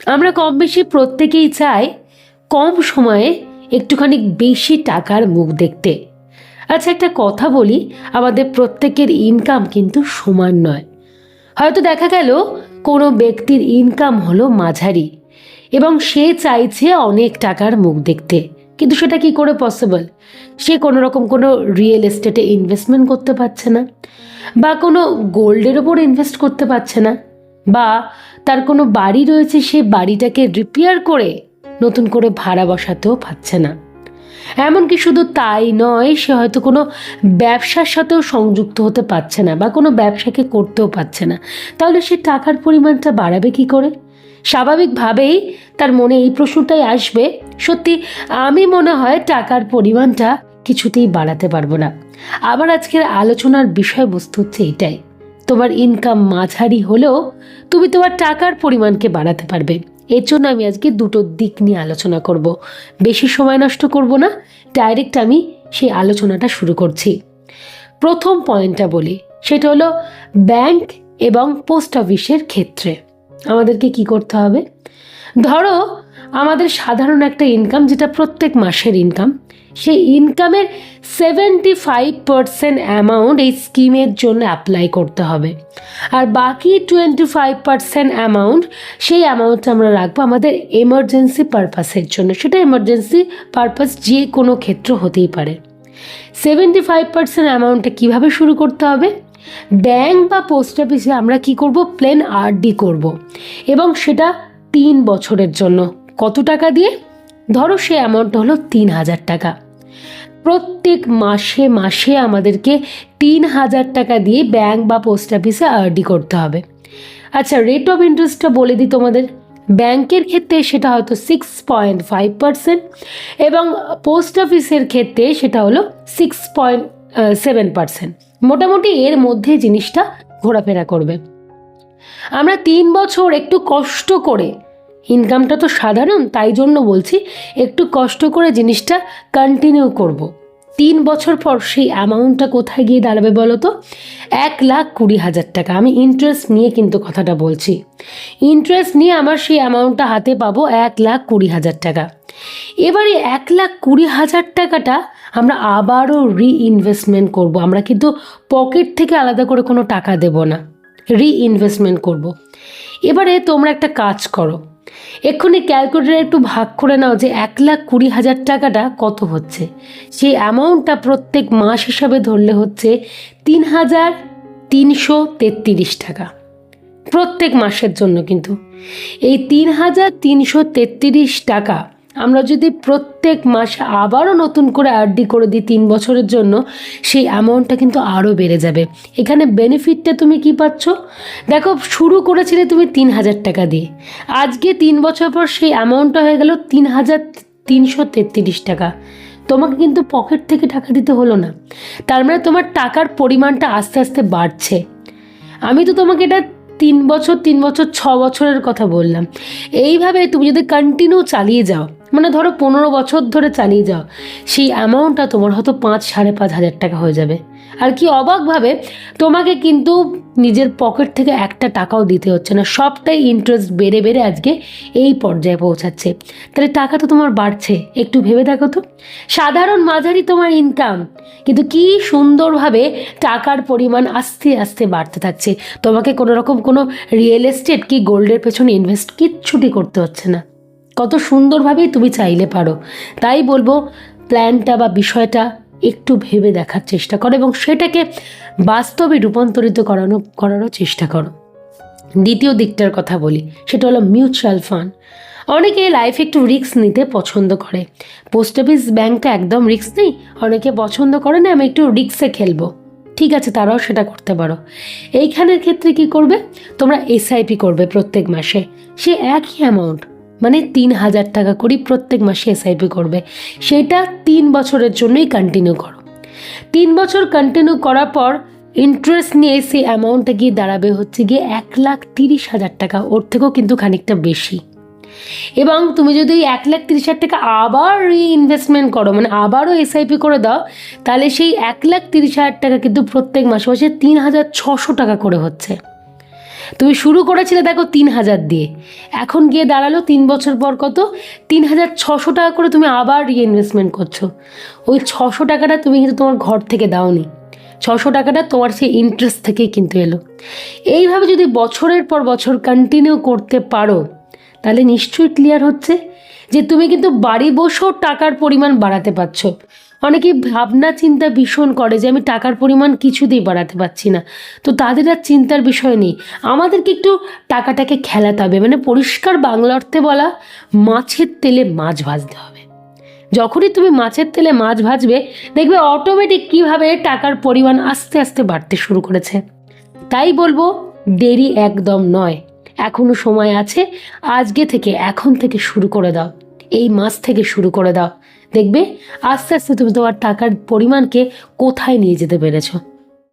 আমরা কম বেশি প্রত্যেকেই চাই কম সময়ে একটুখানি বেশি টাকার মুখ দেখতে। আচ্ছা, একটা কথা বলি, আমাদের প্রত্যেকের ইনকাম কিন্তু সমান নয়। হয়তো দেখা গেল কোনো ব্যক্তির ইনকাম হলো মাঝারি এবং সে চাইছে অনেক টাকার মুখ দেখতে, কিন্তু সেটা কি করে পসিবল? সে কোনো রকম কোনো রিয়েল এস্টেটে ইনভেস্টমেন্ট করতে পারছে না, বা কোনো গোল্ডের ওপর ইনভেস্ট করতে পারছে না, বা তার কোনো বাড়ি রয়েছে সে বাড়িটাকে রিপেয়ার করে নতুন করে ভাড়া বসাতেও পারছে না। এমনকি শুধু তাই নয়, সে হয়তো কোনো ব্যবসার সাথেও সংযুক্ত হতে পারছে না বা কোনো ব্যবসাকে করতেও পারছে না। তাহলে সে টাকার পরিমাণটা বাড়াবে কি করে? স্বাভাবিকভাবেই তার মনে এই প্রশ্নটাই আসবে, সত্যি আমি মনে হয় টাকার পরিমাণটা কিছুতেই বাড়াতে পারবো না। আবার আজকের আলোচনার বিষয়বস্তু হচ্ছে এটাই, তোমার ইনকাম মাঝারি হলেও তুমি তোমার টাকার পরিমাণকে বাড়াতে পারবে। এর জন্য আমি আজকে দুটো দিক নিয়ে আলোচনা করব। বেশি সময় নষ্ট করব না, ডাইরেক্ট আমি সেই আলোচনাটা শুরু করছি। প্রথম পয়েন্টটা বলি, সেটা হলো ব্যাংক এবং পোস্ট অফিসের ক্ষেত্রে আমাদেরকে কি করতে হবে। ধরো আমাদের সাধারণ একটা ইনকাম, যেটা প্রত্যেক মাসের ইনকাম, সেই ইনকামের 75% অ্যামাউন্ট এই স্কিমের জন্য অ্যাপ্লাই করতে হবে, আর বাকি 25% অ্যামাউন্ট, সেই অ্যামাউন্টটা আমরা রাখবো আমাদের এমার্জেন্সি পারপাসের জন্য। সেটা এমার্জেন্সি পারপাস যে কোনো ক্ষেত্র হতেই পারে। 75% অ্যামাউন্টটা কীভাবে শুরু করতে হবে? ব্যাংক বা পোস্ট অফিসে আমরা কি করব, প্লেন আরডি করব, এবং সেটা 3 বছরের জন্য। কত টাকা দিয়ে? ধরো সে অ্যামাউন্ট হলো 3000 টাকা। প্রত্যেক মাসে মাসে আমাদেরকে 3000 টাকা দিয়ে ব্যাংক বা পোস্ট অফিসে আরডি করতে হবে। আচ্ছা, রেট অফ ইন্টারেস্টটা বলে দিই তোমাদের। ব্যাংকের ক্ষেত্রে সেটা হয়তো 6.5% এবং পোস্ট অফিসের ক্ষেত্রে সেটা হলো 6.7%। মোটামুটি এর মধ্যে জিনিসটা ঘোরাফেরা করবে। আমরা 3 বছর একটু কষ্ট করে, ইনকামটা তো সাধারণ তাই জন্য বলছি, একটু কষ্ট করে জিনিসটা কন্টিনিউ করব। 3 বছর পর সেই অ্যামাউন্টটা কোথায় গিয়ে দাঁড়াবে বলো তো? 1,20,000 টাকা। আমি ইন্টারেস্ট নিয়ে কিন্তু কথাটা বলছি। ইন্টারেস্ট নিয়ে আমার সেই অ্যামাউন্টটা হাতে পাবো 1,20,000 টাকা। এবারে 1,20,000 টাকাটা আমরা আবারও রিইনভেস্টমেন্ট করব। আমরা কিন্তু পকেট থেকে আলাদা করে কোনো টাকা দেব না, রিইনভেস্টমেন্ট করব। এবারে তোমরা একটা কাজ করো, এক্ষুনি ক্যালকুলেটারে একটু ভাগ করে নাও যে 1,20,000 টাকাটা কত হচ্ছে। সেই অ্যামাউন্টটা প্রত্যেক মাস হিসাবে ধরলে হচ্ছে 3,333 টাকা প্রত্যেক মাসের জন্য। কিন্তু এই 3,333 টাকা আমরা যদি প্রত্যেক মাসে আবারও নতুন করে আরডি করে দিই 3 বছরের জন্য, সেই অ্যামাউন্টটা কিন্তু আরও বেড়ে যাবে। এখানে বেনিফিটটা তুমি কি পাচ্ছ? দেখো, শুরু করেছিলে তুমি 3,000 টাকা দিয়ে, আজকে 3 বছর পর সেই অ্যামাউন্টটা হয়ে গেল 3,333 টাকা। তোমাকে কিন্তু পকেট থেকে টাকা দিতে হলো না, তার মানে তোমার টাকার পরিমাণটা আস্তে আস্তে বাড়ছে। আমি তো তোমাকে এটা 3 বছর 6 বছরের কথা বললাম। এইভাবে তুমি যদি কন্টিনিউ চালিয়ে যাও, মানে ধরো 15 বছর ধরে চালিয়ে যাও, সেই অ্যামাউন্টটা তোমার হয়তো 5,500 টাকা হয়ে যাবে। আর কি অবাকভাবে তোমাকে কিন্তু নিজের পকেট থেকে একটা টাকাও দিতে হচ্ছে না, সবটাই ইন্টারেস্ট বেড়ে বেড়ে আজকে এই পর্যায়ে পৌঁছাচ্ছে। তাহলে টাকা তো তোমার বাড়ছে। একটু ভেবে দেখো তো, সাধারণ মাঝারি তোমার ইনকাম, কিন্তু কি সুন্দরভাবে টাকার পরিমাণ আস্তে আস্তে বাড়তে থাকছে। তোমাকে কোনো রকম কোনো রিয়েল এস্টেট কি গোল্ডের পেছনে ইনভেস্ট কিচ্ছুটি করতে হচ্ছে না। কত সুন্দরভাবেই তুমি চাইলে পারো। তাই বলবো, প্ল্যানটা বা বিষয়টা একটু ভেবে দেখার চেষ্টা করো এবং সেটাকে বাস্তবে রূপান্তরিত করারও চেষ্টা করো। দ্বিতীয় দিকটার কথা বলি, সেটা হলো মিউচুয়াল ফান্ড। অনেকে লাইফে একটু রিস্ক নিতে পছন্দ করে। পোস্ট অফিস ব্যাংকটা একদম রিস্ক নেই, অনেকে পছন্দ করে না আমি একটু রিস্কে খেলবো, ঠিক আছে, তারাও সেটা করতে পারো। এইখানের ক্ষেত্রে কি করবে, তোমরা এসআইপি করবে প্রত্যেক মাসে। সে একই অ্যামাউন্ট, মানে 3,000 টাকা করে প্রত্যেক মাসে এসআইপি করবে। সেটা 3 বছরের জন্যই কন্টিনিউ করো। 3 বছর কন্টিনিউ করার পর ইন্টারেস্ট নিয়ে সেই অ্যামাউন্টটা গিয়ে দাঁড়াবে হচ্ছে গিয়ে 1,30,000 টাকা, ওর থেকেও কিন্তু খানিকটা বেশি। এবং তুমি যদি 1,30,000 টাকা আবার রিইনভেস্টমেন্ট করো, মানে আবারও এসআইপি করে দাও, তাহলে সেই 1,30,000 টাকা কিন্তু প্রত্যেক মাসে মাসে 3,600 টাকা করে হচ্ছে। তুমি শুরু করেছিলে দেখো 3,000 দিয়ে, এখন গিয়ে দাঁড়ালো 3 বছর পর কত, 3,600 টাকা করে তুমি আবার রিইনভেস্টমেন্ট করছো। ওই 600 টাকাটা তুমি কিন্তু তোমার ঘর থেকে দাওনি, 600 টাকাটা তোমার সেই ইন্টারেস্ট থেকেই কিন্তু এলো। এইভাবে যদি বছরের পর বছর কন্টিনিউ করতে পারো, তাহলে নিশ্চয়ই ক্লিয়ার হচ্ছে যে তুমি কিন্তু বাড়ি বসেও টাকার পরিমাণ বাড়াতে পারছো। অনেকেই ভাবনা চিন্তা ভীষণ করে যে আমি টাকার পরিমাণ কিছুতেই বাড়াতে পারছি না, তো তাদের আর চিন্তার বিষয় নেই। আমাদেরকে একটু টাকাটাকে খেলাতে হবে, মানে পরিষ্কার বাংলা অর্থে বলা, মাছের তেলে মাছ ভাজতে হবে। যখনই তুমি মাছের তেলে মাছ ভাজবে, দেখবে অটোমেটিক কীভাবে টাকার পরিমাণ আস্তে আস্তে বাড়তে শুরু করেছে। তাই বলবো, দেরি একদম নয়, এখনো সময় আছে। আজকে থেকে, এখন থেকে শুরু করে দাও, এই মাস থেকে শুরু করে দাও। দেখবে আস্তে আস্তে তুমি তোমার টাকার পরিমাণকে কোথায় নিয়ে যেতে পেরেছো।